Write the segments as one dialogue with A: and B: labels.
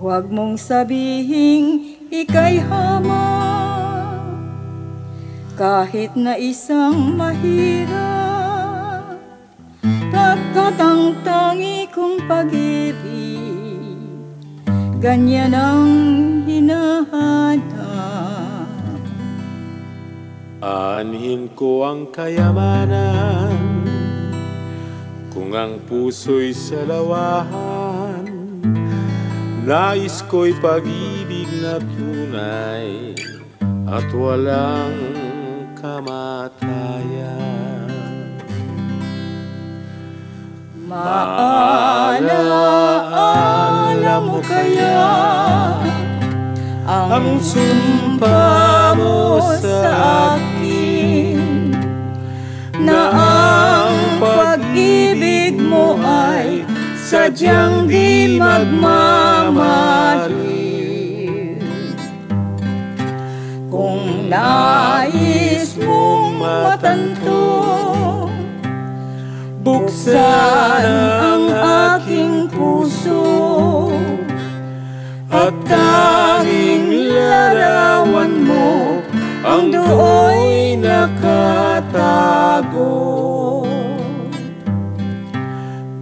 A: Huwag mong sabihing ika'y hama, kahit na isang mahirap, pagkat ang tangi kong pag-ibig, ganyan ang hinahanap.
B: Aanhin ko ang kayamanan, kung ang puso'y salawahan. Nais ko'y pag-ibig na tunay at walang kamatayan.
A: Maalaala mo kaya ang sumpa mo sa akin, na ang pag-ibig mo ay sadyang di magmamahal. Kung nais mong matanto, buksan ang aking puso, at tanging larawan mo ang do'y nakatago.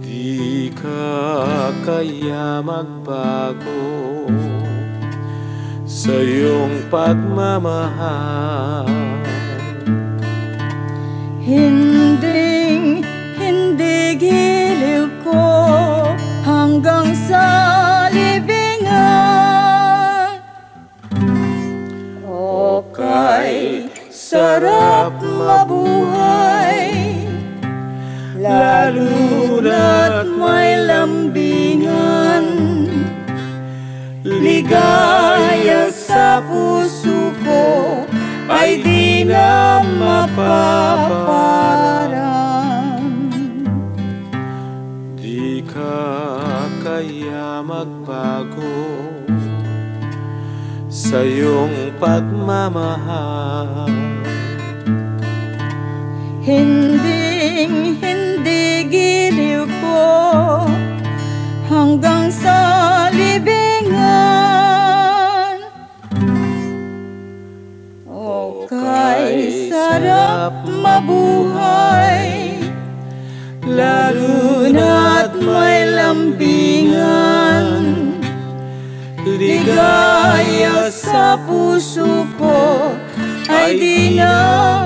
B: Di ka kaya magbago sa iyong pagmamahal.
A: Hindi giliw ko hanggang sa libingan. Okay, sarap mabuhay, lalo na't may lambingan. Ligaya sa puso ko ay di na mapaparang.
B: Di ka kaya magbago sa iyong pagmamahal.
A: Hindi giliw ko hanggang sa libingan. Okay, sarap mabuhay, lalo na't may lambingan. Ligaya sa puso ko ay di na